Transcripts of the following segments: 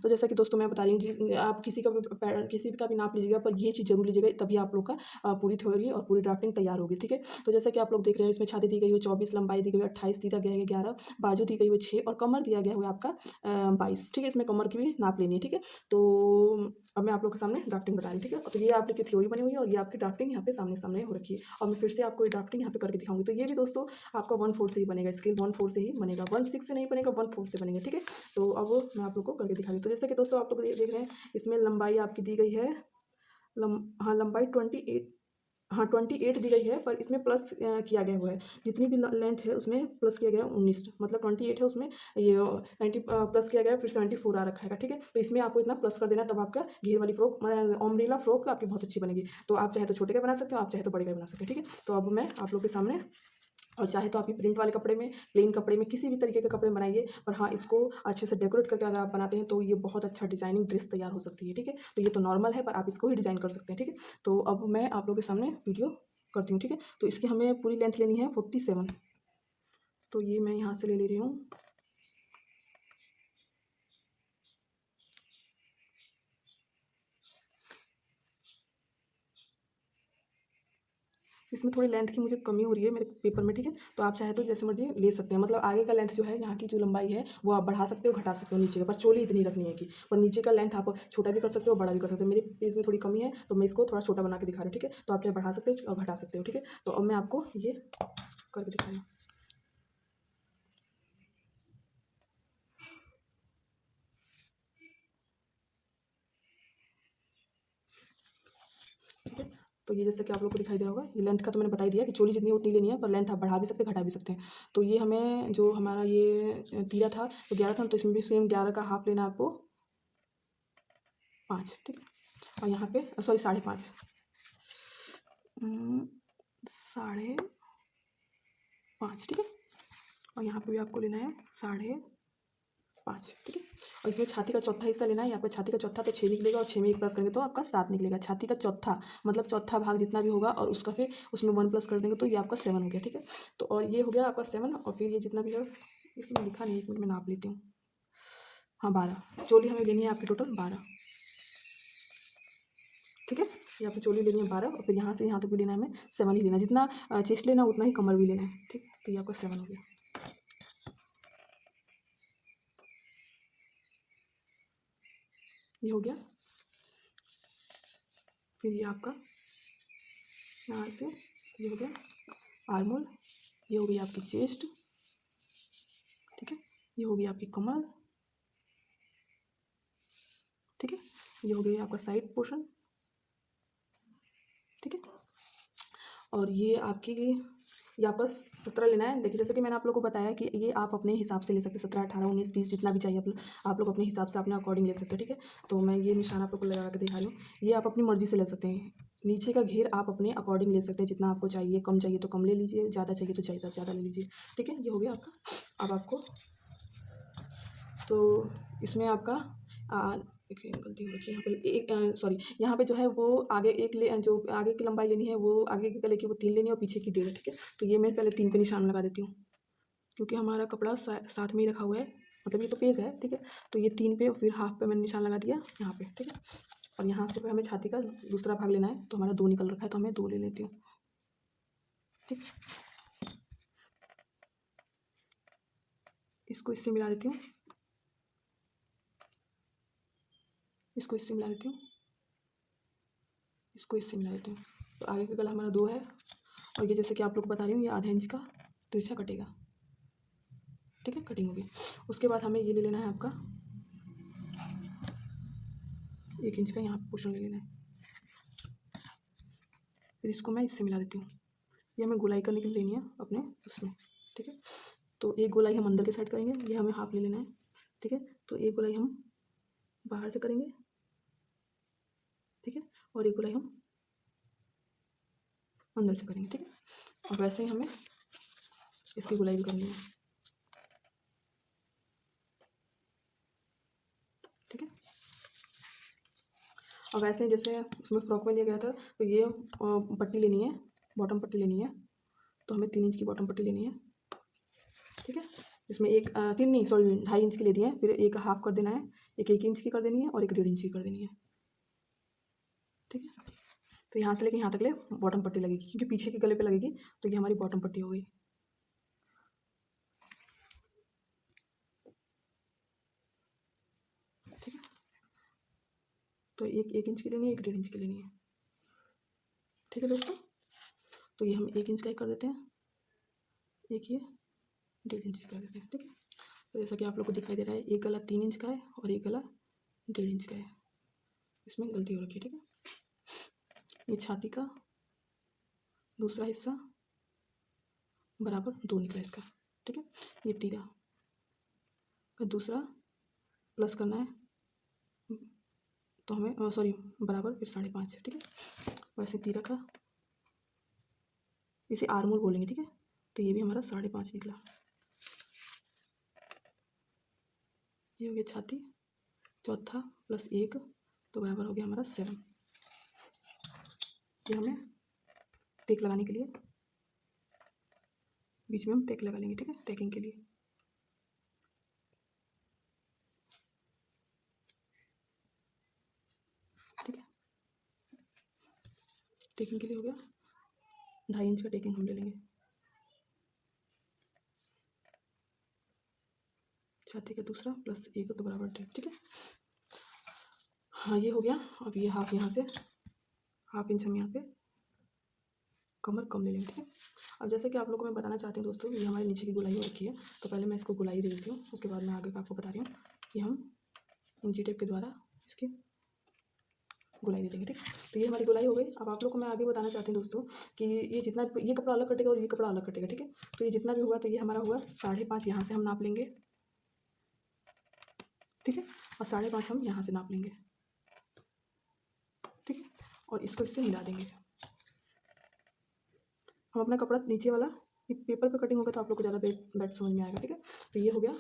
तो जैसा कि दोस्तों मैं बता रही हूँ आप किसी का भी नाप लीजिएगा, पर ये चीज़ जरूर लीजिएगा, तभी आप लोग का पूरी थ्योरी और पूरी ड्राफ्टिंग तैयार होगी। ठीक है, तो जैसा कि आप लोग देख रहे हैं इसमें छाती दी गई है 24, लंबाई दी गई है 28, दिया गया है 11, बाजू दी गई है 6 और कमर दिया गया हुआ आपका 22। ठीक है, इसमें कमर की भी नाप लेनी है। ठीक है, तो अब मैं आप लोग के सामने ड्राफ्टिंग बता रही हूँ। ठीक है, तो ये आप लोग की थ्योरी बनी हुई है और ये आपकी ड्राफ्टिंग यहाँ पे सामने सामने हो रखी है, और मैं फिर से आपको ये ड्राफ्टिंग यहाँ पे करके दिखाऊंगी। तो ये भी दोस्तों आपका 1/4 से ही बनेगा, स्केल 1/4 से ही बनेगा, 1/6 से नहीं बनेगा, 1/4 से बनेगा। ठीक है, तो अब मैं आप लोग को करके दिखा रही हूँ। तो जैसे कि दोस्तों आप लोग देख रहे हैं इसमें लंबाई आपकी दी गई है, लंबाई 28, हाँ 28 दी गई है, पर इसमें प्लस किया गया हुआ है। जितनी भी लेंथ है उसमें प्लस किया गया है 19, मतलब 28 है उसमें ये 90 प्लस किया गया है, फिर 74 आ रखा है। ठीक है, तो इसमें आपको इतना प्लस कर देना, तब आपका घेर वाली फ्रॉक अम्ब्रेला फ्रॉक आपकी बहुत अच्छी बनेगी। तो आप चाहे तो छोटे का बना सकते हो, आप चाहे तो बड़े का बना सकते हो। ठीक है, तो अब मैं आप लोग के सामने, और चाहे तो आप ये प्रिंट वाले कपड़े में, प्लेन कपड़े में, किसी भी तरीके के कपड़े में बनाइए, पर हाँ इसको अच्छे से डेकोरेट करके अगर आप बनाते हैं तो ये बहुत अच्छा डिजाइनिंग ड्रेस तैयार हो सकती है। ठीक है, तो ये तो नॉर्मल है, पर आप इसको ही डिजाइन कर सकते हैं। ठीक है, तो अब मैं आप लोगों के सामने वीडियो करती हूँ। ठीक है, तो इसकी हमें पूरी लेंथ लेनी है 47, तो ये मैं यहाँ से ले रही हूँ। इसमें थोड़ी लेंथ की मुझे कमी हो रही है मेरे पेपर में। ठीक है, तो आप चाहे तो जैसे मर्जी ले सकते हैं, मतलब आगे का लेंथ जो है, यहाँ की जो लंबाई है वो आप बढ़ा सकते हो, घटा सकते हो नीचे का, पर चोली इतनी रखनी है कि, पर नीचे का लेंथ आप छोटा भी कर सकते हो, बड़ा भी कर सकते हो। मेरे पेज में थोड़ी कमी है तो मैं इसको थोड़ा छोटा बना के दिखा रही हूँ। ठीक है, तो आप चाहे बढ़ा सकते हो और घटा सकते हो। ठीक है, तो अब मैं आपको ये करके दिखा रही हूँ। ठीक है, तो ये जैसे कि आप लोग को दिखाई दे रहा होगा, ये लेंथ का तो मैंने बता ही दिया कि चोली जितनी उतनी लेनी है, पर लेंथ आप बढ़ा भी सकते हैं, घटा भी सकते हैं। तो ये हमें जो हमारा ये तीरा था तो 11 था, तो इसमें भी सेम 11 का हाफ लेना है आपको 5। ठीक है, और यहाँ पे सॉरी 5.5, 5.5। ठीक है, और यहाँ पे भी आपको लेना है 5.5। ठीक है, और इसमें छाती का चौथा हिस्सा लेना है। यहाँ पे छाती का चौथा तो 6 निकलेगा, और 6 में 1 प्लस करेंगे तो आपका 7 निकलेगा। छाती का चौथा मतलब चौथा भाग जितना भी होगा, और उसका फिर उसमें 1 प्लस कर देंगे तो ये आपका 7 हो गया। ठीक है, तो और ये हो गया आपका 7, और फिर ये जितना भी है इसमें लिखा नहीं, 1 मिनट में नाप लेती हूँ। हाँ 12 चोली हमें लेनी है आपकी, टोटल 12। ठीक है, यहाँ पे चोली लेनी है 12, और फिर यहाँ से यहाँ तक भी लेना है हमें 7 ही लेना, जितना चेस्ट लेना उतना ही कमर भी लेना है। ठीक, तो ये आपका 7 हो गया। ये हो गया, फिर ये आपका यहाँ से ये हो गया आर्मोल, ये हो गई आपकी चेस्ट। ठीक है, ये हो गई आपकी कमर। ठीक है, ये हो गई आपका साइड पोर्शन। ठीक है, और ये आपका 17 लेना है। देखिए जैसे कि मैंने आप लोगों को बताया कि ये आप अपने हिसाब से ले सकते हैं, 17, 18, 19, 20 जितना भी चाहिए आप लोग अपने हिसाब से अपने अकॉर्डिंग ले सकते हैं। ठीक है, तो मैं ये निशान आप लोग को लगा के दिखा रही हूँ, ये आप अपनी मर्जी से ले सकते हैं। नीचे का घेर आप अपने अकॉर्डिंग ले सकते हैं, जितना आपको चाहिए, कम चाहिए तो कम ले लीजिए, ज़्यादा चाहिए तो ज़्यादा ले लीजिए। ठीक है, ये हो गया आपका। अब आपको तो इसमें आपका एक गलती हो रखी है यहाँ पे, एक सॉरी, यहाँ पे जो है वो आगे जो आगे की लंबाई लेनी है, वो आगे की गले की वो 3 लेनी है, और पीछे की 1.5। ठीक है, तो ये मैं पहले 3 पे निशान लगा देती हूँ, क्योंकि हमारा कपड़ा साथ में ही रखा हुआ है, मतलब ये तो पेज है। ठीक है, तो ये 3 पे, फिर हाफ पे मैंने निशान लगा दिया यहाँ पे। ठीक है, और यहाँ से हमें छाती का दूसरा भाग लेना है, तो हमारा 2 निकल रखा है, तो हमें 2 ले लेती हूँ। ठीक, इसको इससे मिला देती हूँ, इसको इससे मिला देती हूँ, इसको इससे मिला देती हूँ। तो आगे का गला हमारा 2 है, और ये जैसे कि आप लोग को बता रही हूँ, ये आधा इंच का तिरछा कटेगा। ठीक है, कटिंग होगी। उसके बाद हमें ये ले लेना है आपका 1 इंच का यहाँ पोर्शन ले लेना है, फिर इसको मैं इससे मिला देती हूँ। ये हमें गोलाई करने के लिए लेनी है अपने उसमें। ठीक है, तो एक गोलाई हम अंदर के साइड करेंगे, ये हमें हाफ ले लेना है। ठीक है, तो एक गोलाई हम बाहर से करेंगे। ठीक है, और एक गोलाई हम अंदर से करेंगे। ठीक है, और वैसे ही हमें इसकी गोलाई भी करनी है। ठीक है, और वैसे ही जैसे उसमें फ्रॉक में लिया गया था, तो ये पट्टी लेनी है, बॉटम पट्टी लेनी है, तो हमें 3 इंच की बॉटम पट्टी लेनी है। ठीक है, इसमें 3 नहीं सॉरी 2.5 इंच की लेनी है, फिर एक हाफ कर देना है, एक 1 इंच की कर देनी है और एक 1.5 इंच की कर देनी है, ठीक है। तो यहाँ से लेके यहाँ तक ले बॉटम पट्टी लगेगी, क्योंकि पीछे के गले पे लगेगी, तो ये हमारी बॉटम पट्टी हो गई, ठीक है। तो एक 1 इंच की लेनी है, एक 1.5 इंच की लेनी है, ठीक है दोस्तों। तो ये हम 1 इंच का ही कर देते हैं, एक ये 1.5 इंच का कर देते हैं, ठीक है। तो जैसा कि आप लोग को दिखाई दे रहा है, एक गला 3 इंच का है और एक गला 1.5 इंच का है, इसमें गलती हो रखी है, ठीक है। ये छाती का दूसरा हिस्सा बराबर 2 निकला इसका, ठीक है। ये तीरा का दूसरा प्लस करना है, तो हमें सॉरी बराबर फिर 5.5, ठीक है। वैसे तीरा का इसे आर्मोल बोलेंगे, ठीक है। तो ये भी हमारा 5.5 निकला, ये हो गया छाती, चौथा प्लस 1 तो बराबर हो गया हमारा 7। ये हमें टेक लगाने के लिए बीच में हम टेक लगा लेंगे, ठीक है, टेकिंग के लिए, ठीक है। टेकिंग के लिए हो गया 2.5 इंच का टेकिंग हम ले लेंगे, छाती का दूसरा प्लस 1 तो बराबर टेक, ठीक है। हाँ ये हो गया। अब ये हाफ यहाँ से 1/2 इंच हम यहाँ पे कमर कम ले लेंगे, ठीक है। अब जैसे कि आप लोगों को मैं बताना चाहती हूँ दोस्तों, ये हमारी नीचे की गोलाई हो रखी है, तो पहले मैं इसको गोलाई दे देती हूँ, उसके बाद मैं आगे का आपको बता रही हूँ कि हम इंची टेप के द्वारा इसकी गोलाई दे देंगे, ठीक है। तो ये हमारी गोलाई हो गई। अब आप लोग को मैं आगे बताना चाहती हूँ दोस्तों कि ये जितना ये कपड़ा अलग कटेगा और ये कपड़ा अलग कटेगा, ठीक है। तो ये जितना भी हुआ, तो ये हमारा हुआ 5.5, यहाँ से हम नाप लेंगे, ठीक है, और 5.5 हम यहाँ से नाप लेंगे, ठीक है, और इसको इससे मिला देंगे। हम अपना कपड़ा नीचे वाला, ये पेपर पे कटिंग होगा तो आप लोग को ज़्यादा बेट समझ में आएगा, ठीक है। तो ये हो गया,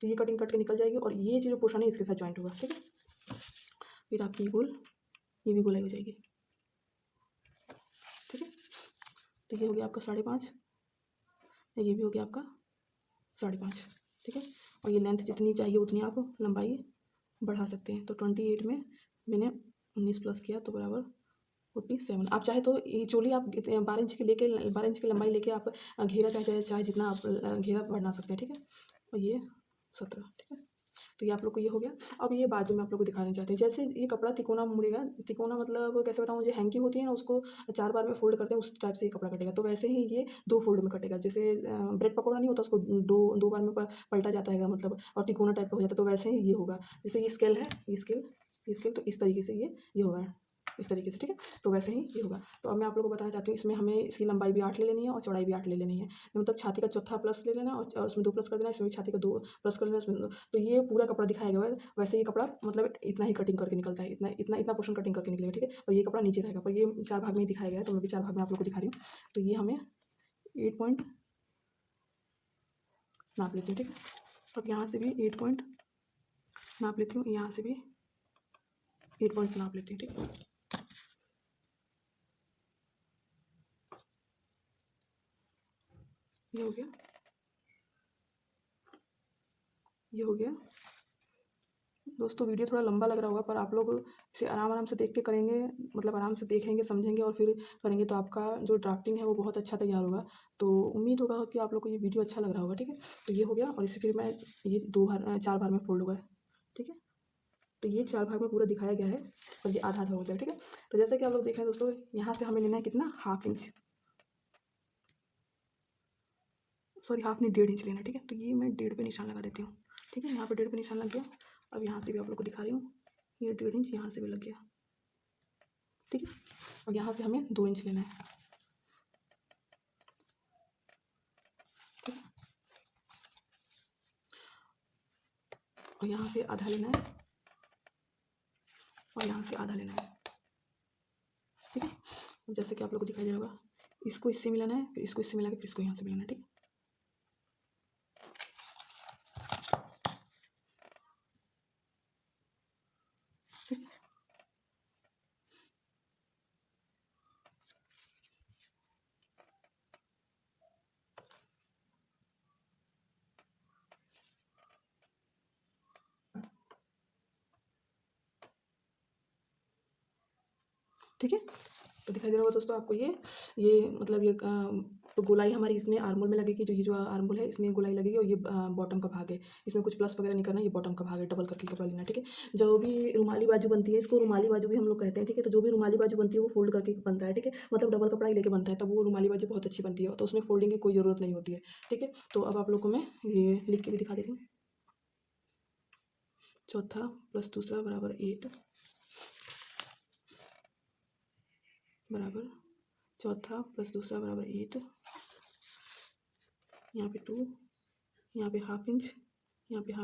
तो ये कटिंग कट के निकल जाएगी और ये जो पोर्शन है इसके साथ जॉइंट होगा, ठीक है। फिर आपकी गोल ये भी गोलाई हो जाएगी, ठीक है। तो ये हो गया आपका 5.5, ये भी हो गया आपका 5.5, ठीक है। और ये लेंथ जितनी चाहिए उतनी आप लंबाई बढ़ा सकते हैं। तो 28 में मैंने 19 प्लस किया तो बराबर 47। आप चाहे तो ये चोली आप 12 इंच की लेके 12 इंच की लंबाई लेके आप घेरा चाहे जितना आप घेरा बढ़ा सकते हैं, ठीक है। और ये 17, ठीक है। तो ये आप लोग को ये हो गया। अब ये बाजू में आप लोग को दिखाना चाहते हैं, जैसे ये कपड़ा तिकोना मुड़ेगा, तिकोना मतलब कैसे बताऊँ, मुझे हैंकी होती है ना, उसको 4 बार में फोल्ड करते हैं, उस टाइप से ये कपड़ा कटेगा। तो वैसे ही ये 2 फोल्ड में कटेगा, जैसे ब्रेड पकौड़ा नहीं होता, उसको दो बार में पलटा जाता है मतलब, और तिकोना टाइप का हो जाता है। तो वैसे ही ये होगा, जैसे ये स्केल है, ये स्केल तो इस तरीके से ये होगा, इस तरीके से, ठीक है। तो वैसे ही ये होगा। तो अब मैं आप लोगों को बताना चाहती हूँ, इसमें हमें इसकी लंबाई भी 8 ले लेनी है और चौड़ाई भी 8 ले लेनी है, मतलब छाती का चौथा प्लस ले लेना और उसमें 2 प्लस कर देना, इसमें भी छाती का 2 प्लस कर लेना, इसमें 2। तो ये पूरा कपड़ा दिखाया गया है, वैसे ये कपड़ा मतलब इतना ही कटिंग करके निकलता है, इतना इतना इतना पोर्शन कटिंग करके निकलेगा, ठीक है। और ये कपड़ा नीचे रहेगा, पर ये 4 भाग में ही दिखाया गया है, तो मैं भी 4 भाग में आप लोग को दिखा रही हूँ। तो ये हमें 8 पॉइंट नाप लेती हूँ, ठीक है। अब यहाँ से भी 8 पॉइंट नाप लेती हूँ, यहाँ से भी 8 पॉइंट नाप लेती हूँ, ठीक है। ये हो गया, ये हो गया दोस्तों। वीडियो थोड़ा लंबा लग रहा होगा, पर आप लोग इसे आराम आराम से देख के करेंगे, मतलब आराम से देखेंगे, समझेंगे और फिर करेंगे, तो आपका जो ड्राफ्टिंग है वो बहुत अच्छा तैयार होगा। तो उम्मीद होगा कि आप लोग को ये वीडियो अच्छा लग रहा होगा, ठीक है। तो ये हो गया, और इसे फिर मैं ये 4 बार में फोल्ड होगा, ठीक है। तो ये 4 भाग में पूरा दिखाया गया है, और ये आधा आधा हो जाएगा, ठीक है। तो जैसा कि आप लोग देख रहे हैं दोस्तों, यहाँ से हमें लेना है कितना, 1/2 इंच, सॉरी 1/2 नहीं 1.5 इंच लेना है, ठीक है। तो ये मैं 1.5 पे निशान लगा देती हूँ, ठीक है। यहाँ पे 1.5 पे निशान लग गया। अब यहाँ से भी आप लोग को दिखा रही हूँ, ये 1.5 इंच यहाँ से भी लग गया, ठीक है। और यहाँ से हमें 2 इंच लेना है, ठीक है। और यहाँ से आधा लेना है, और यहाँ से आधा लेना है, ठीक है। जैसे कि आप लोग को दिखाई दे रहा होगा, इसको इससे मिलाना है, फिर इसको इससे मिला के फिर इसको यहाँ से मिलाना है, ठीक है। ठीक है। ठीक है। तो दिखाई दे रहा होगा दोस्तों आपको ये मतलब ये तो गोलाई हमारी इसमें आर्मोल में लगेगी, जो ये जो आर्मोल है इसमें गोलाई लगेगी, और ये बॉटम का भाग है, इसमें कुछ प्लस वगैरह नहीं करना, ये बॉटम का भाग है, डबल करके कपड़ा लेना है, ठीक है। जो भी रुमाली बाजू बनती है, इसको रुमाली बाजू भी हम लोग कहते हैं, ठीक है। तो जो भी रुमाली बाजू बनती है वो फोल्ड करके बनता है, ठीक है, मतलब डबल कपड़ा ही लेके बनता है, तब वो रुमाली बाजू बहुत अच्छी बनती है, तो उसमें फोल्डिंग की कोई ज़रूरत नहीं होती है, ठीक है। तो अब आप लोग को मैं ये लिख के भी दिखा दे रही हूँ। चौथा प्लस दूसरा बराबर 8 बराबर चौथा प्लस दूसरा बराबर 8, यहाँ पे 2, यहाँ पे ½ इंच, यहाँ पे ½